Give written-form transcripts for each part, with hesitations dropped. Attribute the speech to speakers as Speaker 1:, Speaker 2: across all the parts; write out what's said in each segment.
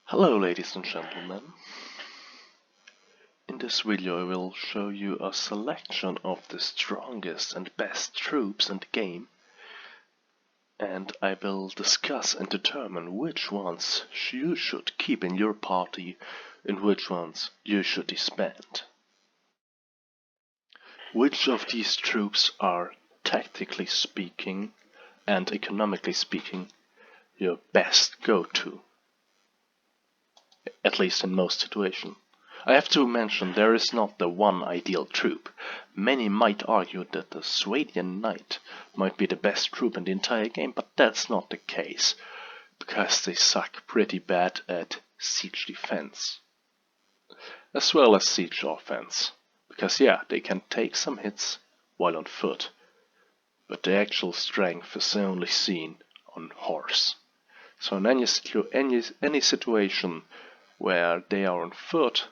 Speaker 1: Hello ladies and gentlemen. In this video I will show you a selection of the strongest and best troops in the game, and I will discuss and determine which ones you should keep in your party and which ones you should disband. Which of these troops are, tactically speaking and economically speaking, your best go-to? At least in most situations. I have to mention there is not the one ideal troop. Many might argue that the Swadian Knight might be the best troop in the entire game, but that's not the case, because they suck pretty bad at siege defense, as well as siege offense. Because yeah, they can take some hits while on foot, but the actual strength is only seen on horse. So in any situation where they are on foot,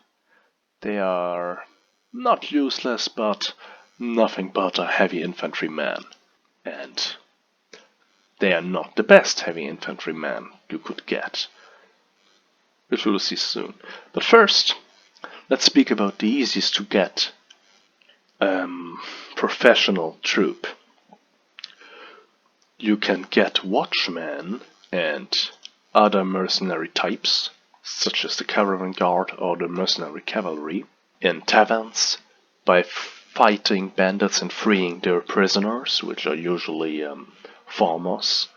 Speaker 1: they are not useless, but nothing but a heavy infantryman. And they are not the best heavy infantryman you could get, which we'll see soon. But first, let's speak about the easiest to get professional troop. You can get watchmen and other mercenary types, such as the caravan guard or the mercenary cavalry, in taverns by fighting bandits and freeing their prisoners, which are usually farmers.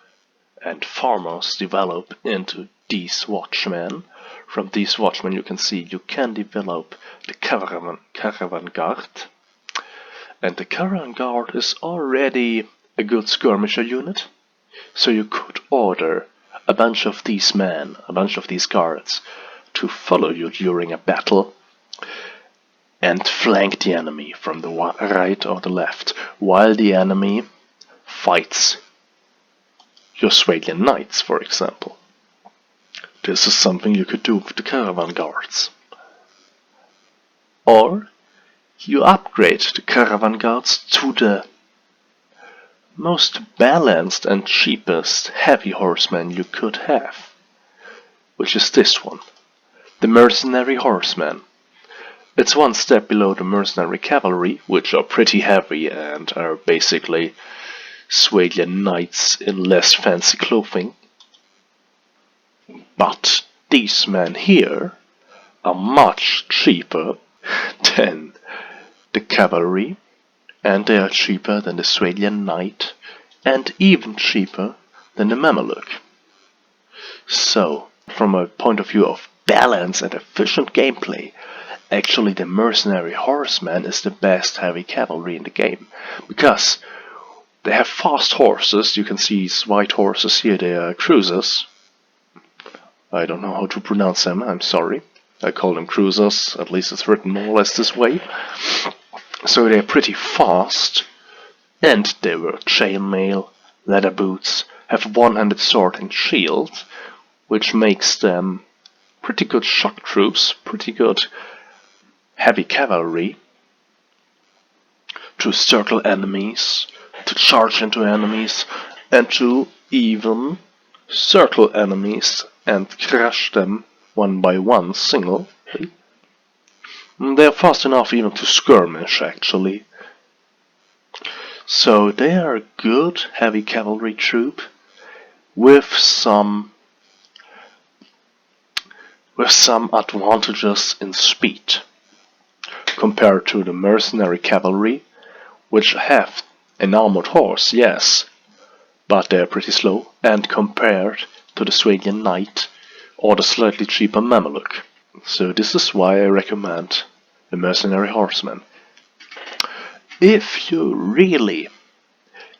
Speaker 1: And farmers develop into these watchmen. From these watchmen you can see you can develop the caravan guard. And the caravan guard is already a good skirmisher unit, so you could order a bunch of these men, a bunch of these guards, to follow you during a battle and flank the enemy from the right or the left, while the enemy fights your Swadian Knights, for example. This is something you could do with the caravan guards. Or you upgrade the caravan guards to the most balanced and cheapest heavy horseman you could have, which is this one, the mercenary horsemen. It's one step below the mercenary cavalry, which are pretty heavy and are basically Swadian knights in less fancy clothing. But these men here are much cheaper than the cavalry, and they are cheaper than the Swadian Knight, and even cheaper than the Mameluke. So, from a point of view of balance and efficient gameplay, actually the mercenary horseman is the best heavy cavalry in the game, because they have fast horses. You can see these white horses here, they are cruisers. I don't know how to pronounce them, I'm sorry. I call them cruisers, at least it's written more or less this way. So they're pretty fast, and they wear chainmail, leather boots, have a one-handed sword and shield, which makes them pretty good shock troops, pretty good heavy cavalry, to circle enemies, to charge into enemies, and to even circle enemies and crush them one by one, singly. They're fast enough even to skirmish, actually. So they are a good heavy cavalry troop with some advantages in speed compared to the mercenary cavalry, which have an armored horse, yes, but they're pretty slow, and compared to the Swadian Knight or the slightly cheaper Mameluke. So this is why I recommend the mercenary horseman. If you really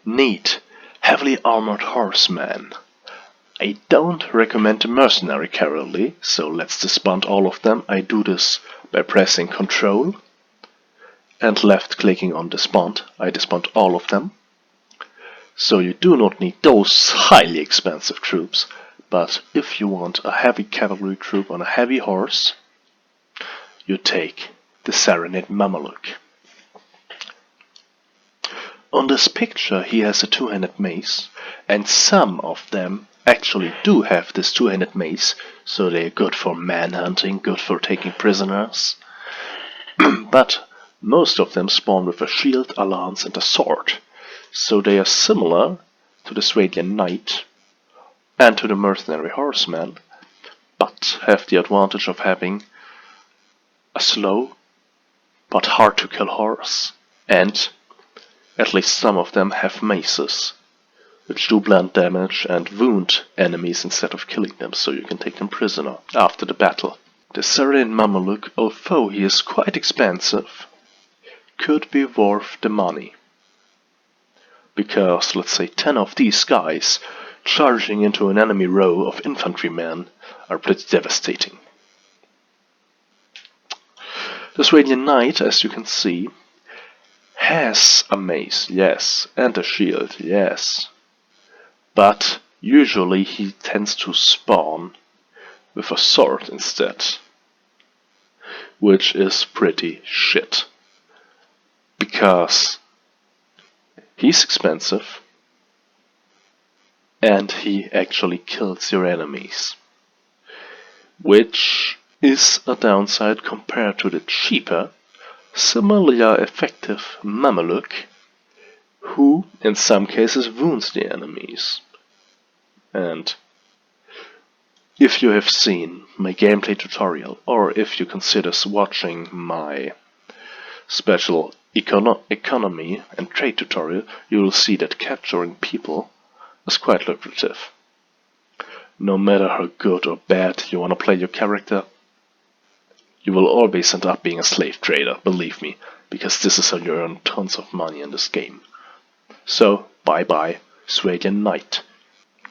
Speaker 1: need heavily armored horsemen, I don't recommend the mercenary cavalry, so let's disband all of them. I do this by pressing Ctrl and left clicking on disband. I disband all of them. So you do not need those highly expensive troops, but if you want a heavy cavalry troop on a heavy horse, you take the Serenade Mameluke. On this picture he has a two-handed mace, and some of them actually do have this two-handed mace, so they're good for manhunting, good for taking prisoners. But most of them spawn with a shield, a lance and a sword, so they are similar to the Swadian Knight and to the mercenary horseman, but have the advantage of having a slow but hard to kill horse, and at least some of them have maces, which do blunt damage and wound enemies instead of killing them, so you can take them prisoner after the battle. The Syrian Mameluke, although he is quite expensive, could be worth the money. Because, let's say, 10 of these guys charging into an enemy row of infantrymen are pretty devastating. The Swadian Knight, as you can see, has a mace, yes, and a shield, yes. But usually he tends to spawn with a sword instead, which is pretty shit. Because he's expensive and he actually kills your enemies, which is a downside compared to the cheaper, similarly effective Mameluke, who in some cases wounds the enemies. And if you have seen my gameplay tutorial, or if you consider watching my special economy and trade tutorial, you will see that capturing people is quite lucrative. No matter how good or bad you want to play your character, you will always end up being a slave trader, believe me, because this is how you earn tons of money in this game. So, bye bye, Swadian Knight.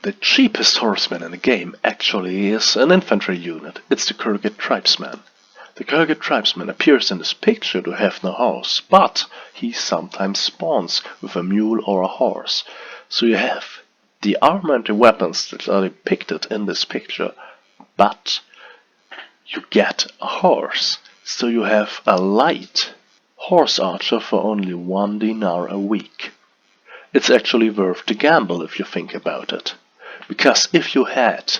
Speaker 1: The cheapest horseman in the game actually is an infantry unit. It's the Kurgit tribesman. The Kurgit tribesman appears in this picture to have no horse, but he sometimes spawns with a mule or a horse. So you have the armor and the weapons that are depicted in this picture, but you get a horse. So you have a light horse archer for only 1 dinar a week. It's actually worth the gamble if you think about it. Because if you had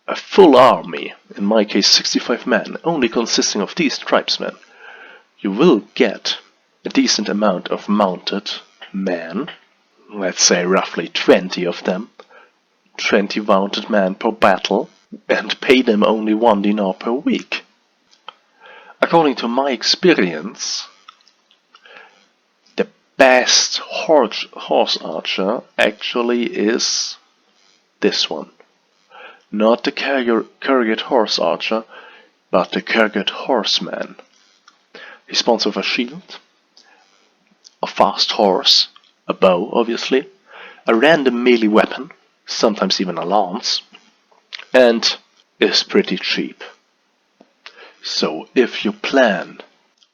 Speaker 1: a full army, in my case 65 men, only consisting of these tribesmen, you will get a decent amount of mounted men, let's say roughly 20 of them, 20 mounted men per battle, and pay them only 1 dinar per week. According to my experience, the best horse archer actually is this one. Not the Kurgit horse archer, but the Kurgit horseman. He spawns with a shield, a fast horse, a bow obviously, a random melee weapon, sometimes even a lance, and is pretty cheap. So if you plan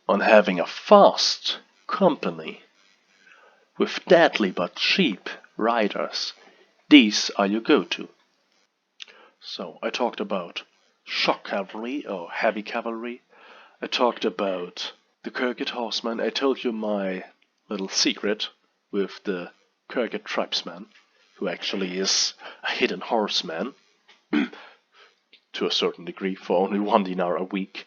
Speaker 1: on having a fast company with deadly but cheap riders, these are your go-to. So I talked about shock cavalry or heavy cavalry. I talked about the Kurgit horseman. I told you my little secret with the Kurgit tribesman, who actually is a hidden horseman to a certain degree for only 1 dinar a week.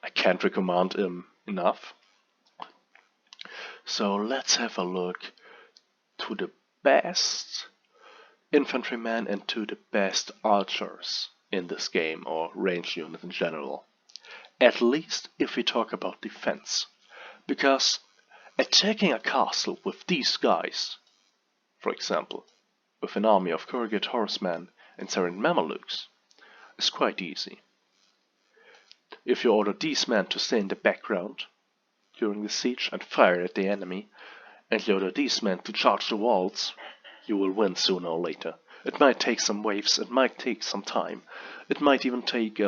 Speaker 1: I can't recommend him enough. So let's have a look to the best infantrymen and to the best archers in this game, or range unit in general. At least if we talk about defense. Because attacking a castle with these guys, for example, with an army of Kurgit horsemen and Syrian Mamelukes, is quite easy. If you order these men to stay in the background during the siege and fire at the enemy, and you order these men to charge the walls, you will win sooner or later. It might take some waves, it might take some time, it might even take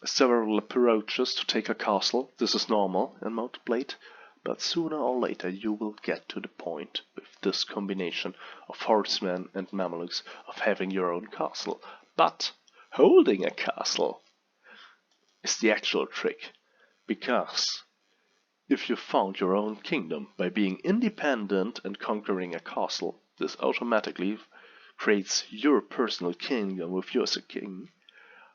Speaker 1: several approaches to take a castle. This is normal in Mount&Blade, but sooner or later you will get to the point with this combination of horsemen and Mamelukes of having your own castle. But holding a castle is the actual trick, because if you found your own kingdom by being independent and conquering a castle, this automatically creates your personal kingdom with you as a king,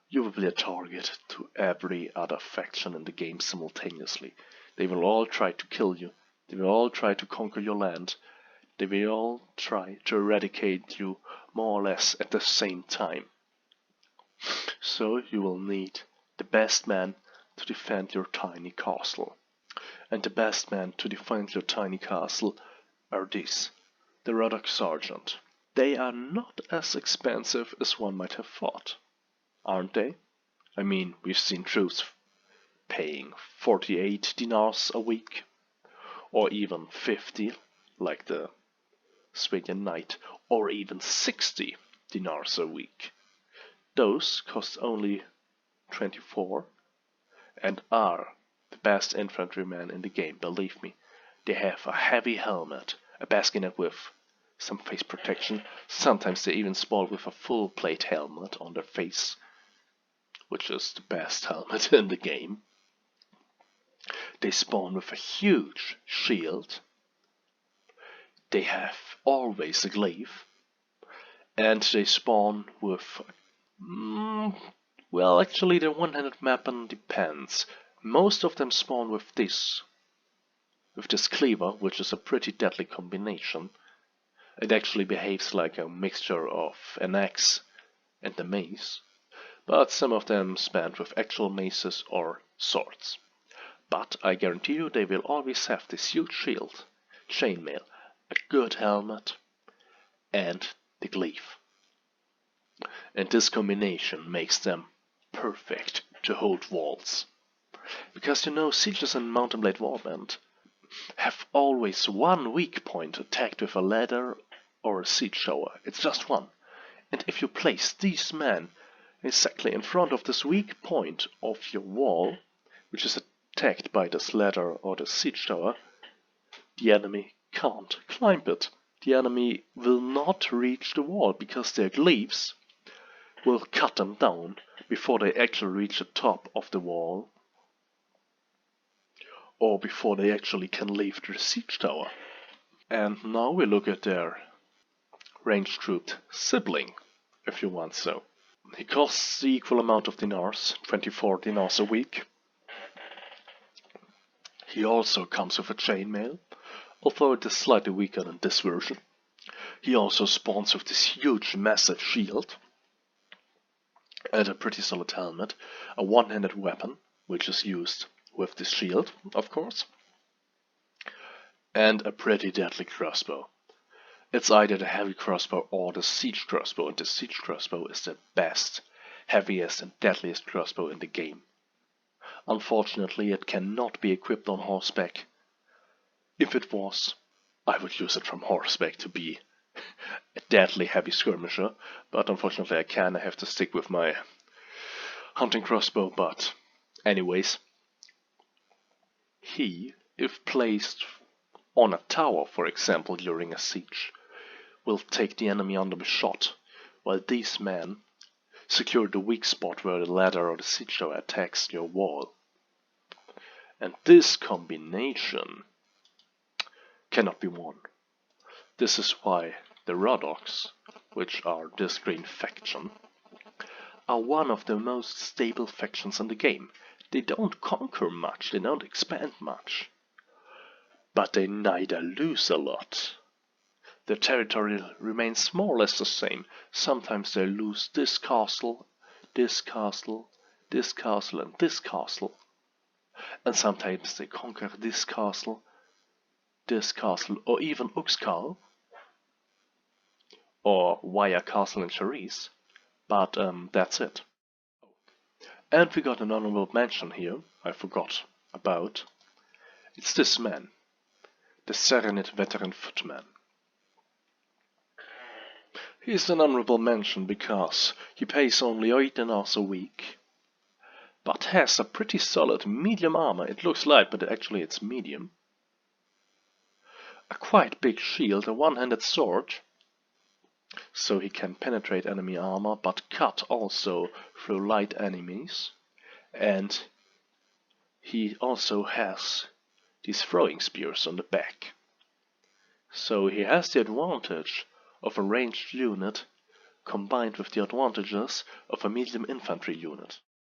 Speaker 1: you will be a target to every other faction in the game simultaneously. They will all try to kill you. They will all try to conquer your land. They will all try to eradicate you more or less at the same time. So you will need the best man to defend your tiny castle. And the best men to defend your tiny castle are these, the Rhodoks Sergeant. They are not as expensive as one might have thought, aren't they? I mean, we've seen troops paying 48 dinars a week, or even 50, like the Swadian Knight, or even 60 dinars a week. Those cost only 24 and are the best infantrymen in the game, believe me. They have a heavy helmet, a basket with some face protection. Sometimes they even spawn with a full plate helmet on their face, which is the best helmet in the game. They spawn with a huge shield. They have always a glaive. And they spawn with... well, actually the one-handed weapon depends. Most of them spawn with this cleaver, which is a pretty deadly combination. It actually behaves like a mixture of an axe and a mace, but some of them spawn with actual maces or swords. But I guarantee you they will always have this huge shield, chainmail, a good helmet, and the glaive. And this combination makes them perfect to hold walls. Because you know, sieges in Mount&Blade Warband have always one weak point attacked with a ladder or a siege tower. It's just one. And if you place these men exactly in front of this weak point of your wall, which is attacked by this ladder or the siege tower, the enemy can't climb it. The enemy will not reach the wall because their glaives will cut them down before they actually reach the top of the wall, or before they actually can leave the siege tower. And now we look at their ranged troop sibling, if you want so. He costs the equal amount of dinars, 24 dinars a week. He also comes with a chainmail, although it is slightly weaker than this version. He also spawns with this huge massive shield, and a pretty solid helmet, a one-handed weapon, which is used with this shield, of course, and a pretty deadly crossbow. It's either the heavy crossbow or the siege crossbow, and the siege crossbow is the best, heaviest and deadliest crossbow in the game. Unfortunately, it cannot be equipped on horseback. If it was, I would use it from horseback to be a deadly heavy skirmisher, but unfortunately I kinda have to stick with my hunting crossbow. But anyways, he, if placed on a tower, for example, during a siege, will take the enemy under the shot, while these men secure the weak spot where the ladder or the siege tower attacks your wall. And this combination cannot be won. This is why the Rhodoks, which are this green faction, are one of the most stable factions in the game. They don't conquer much, they don't expand much, but they neither lose a lot. Their territory remains more or less the same. Sometimes they lose this castle, this castle, this castle and this castle. And sometimes they conquer this castle, or even Uxkhal, or Waya Castle in Charisse. But that's it. And we got an honorable mention here, I forgot about. It's this man, the Serenit Veteran Footman. He's an honorable mention because he pays only 8 dinars a week, but has a pretty solid medium armor. It looks light, but actually it's medium. A quite big shield, a one-handed sword, so he can penetrate enemy armor, but cut also through light enemies. And he also has these throwing spears on the back. So he has the advantage of a ranged unit combined with the advantages of a medium infantry unit.